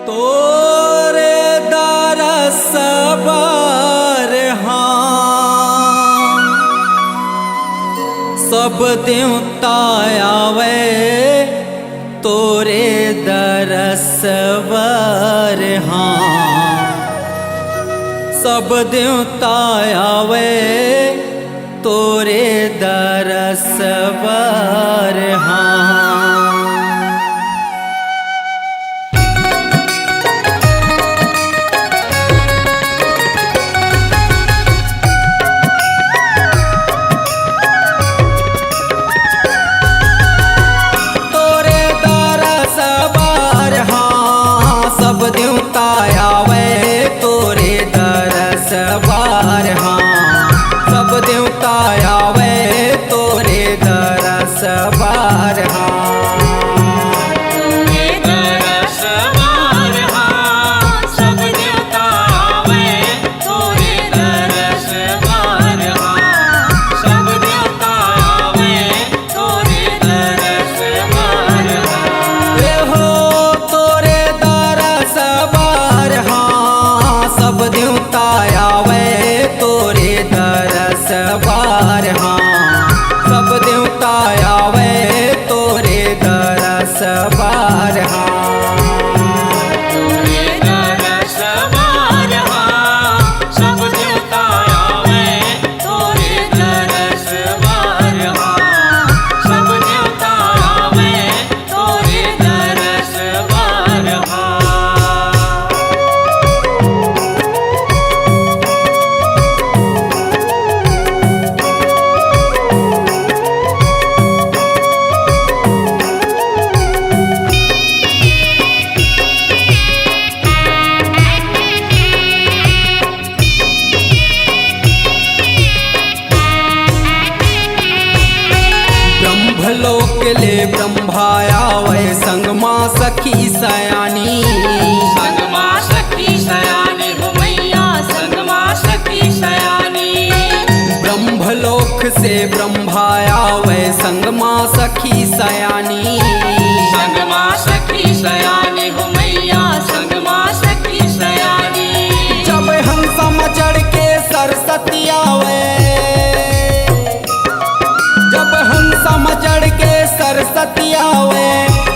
तोरे दरस हाँ सब देवता आवे तोरे दरस हाँ सब देवता आवे तोरे दरस हाँ सब देवता आवे तोरे दरस बार तोरे दरस बार सब देवता आवे तोरे दरस बार सब देवता आवे तोरे दरस बार हो तोरे दरस बार सब देवता आवे तोरे दरस बार सब देवता आवे तोरे दरस बार तोरे दरस बार सब देवता आवे तोरे दरस बार सब देवता आवे तोरे दरस बार ब्रह्मलोक ले ब्रह्माया वै संगमा सखी सयानी संगमा सखी सयानी हो मैया संगमा सखी सयानी ब्रह्मलोक से ब्रह्माया वै संगमा सखी सयानी संगमा सखी सयानी हो मैया संगमा सखी सयानी जब हम समझड़ के सरस्वती आवे जब हम समझड़ के सरस्वती आवे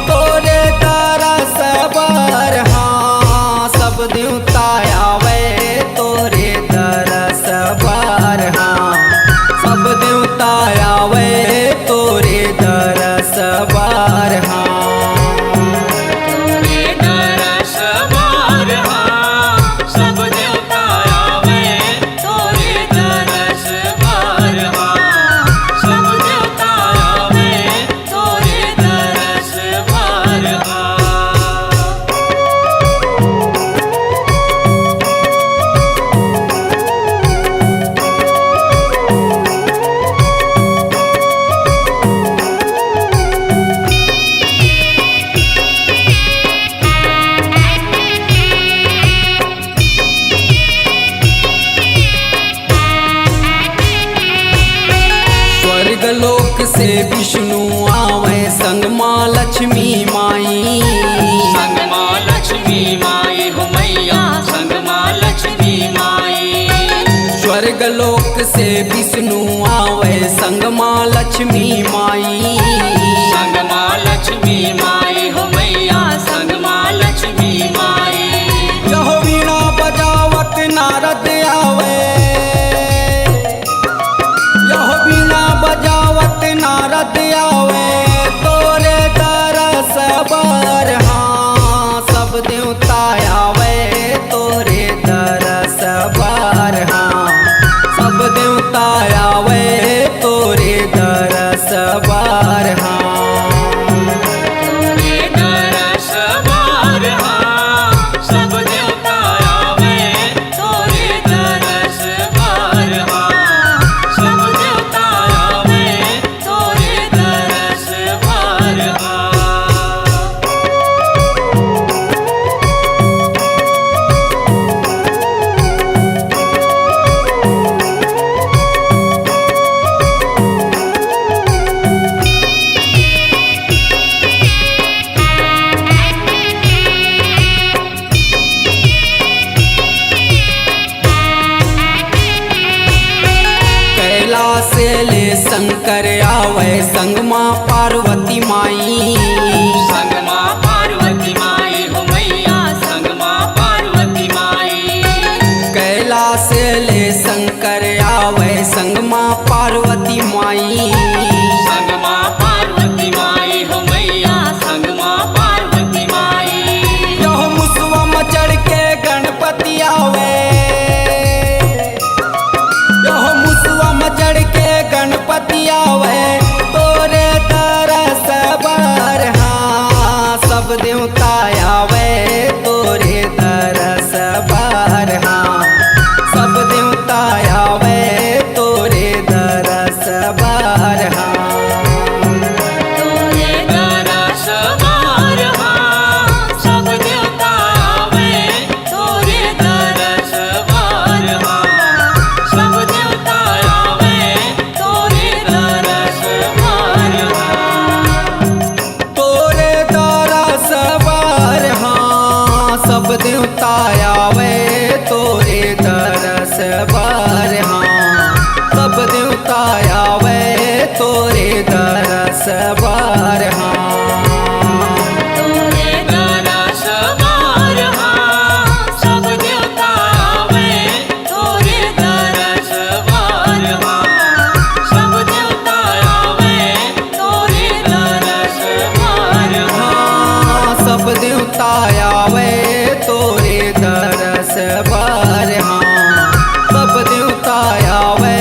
तोरे दरस बार सब देवता आवे तोरे दरस बार सब देवता आवे तोरे दरस बार तोरे दरस बार सब देवता आवे तोरे दरस बार सब देवता आवे तोरे दरस बार स्वर्गलोक से विष्णु आवे संग माँ लक्ष्मी माई संग माँ लक्ष्मी माई हो मैया संग माँ लक्ष्मी माई स्वर्गलोक से विष्णु आवे संग माँ लक्ष्मी माई संग माँ लक्ष्मी माई हो मैया संग माँ लक्ष्मी माई यहो वीणा बजावत नारद आवे यहो वीणा बजावत नारद आवे तोरे दरस बार सब देवता आवे तोरे दरस बार सब देवता शंकर आवे संग माँ पार्वती माई। संग माँ पार्वती माई हो मैया संग माँ पार्वती माई। कैलाश ले शंकर आवे संग माँ पार्वती माई। संग माँ पार्वती माई हो मैया संग माँ पार्वती माई। यह मुसवा मचड़ के गणपति आवे, यह मुसवा मचड़ के गणपति आवे तोरे तरस बार। हाँ सब देवता आवे तोरे तरस बार। हाँ सब देवता आवे तोरे तरस बार। हाँ तोरे दरस बार। हाँ सब देवता आवे तोरे दरस बार। हाँ सब देवता आवे तोरे दरस बार। तोरे तरस बार। हाँ सब देवता आवे तोरे तरस बार। हाँ सब देवता आवे तोरे तरस बार। हाँ तोरे दरस बार। हाँ सब देवता आवे तोरे दरस बार। हाँ सब देवता आवे तोरे दरस बार। हाँ सब देवता आवे तोरे तरस बार। हाँ सब देवता आवे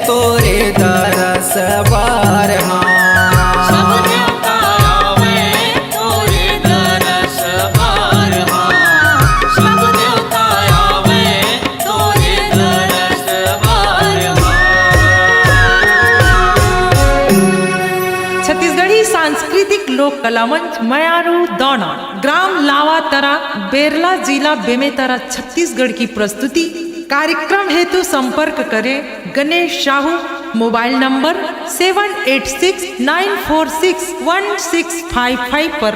तोरे तरस बार। हाँ सब देवता आवे तोरे दरस बार। हाँ सब देवता आवे तोरे दरस बार। छत्तीसगढ़ी सांस्कृतिक लोक कला मंच मयारू दौना ग्राम लावातरा बेरला जिला बेमेतरा छत्तीसगढ़ की प्रस्तुति। कार्यक्रम हेतु संपर्क करें गणेश साहू, मोबाइल नंबर 7869461655 पर।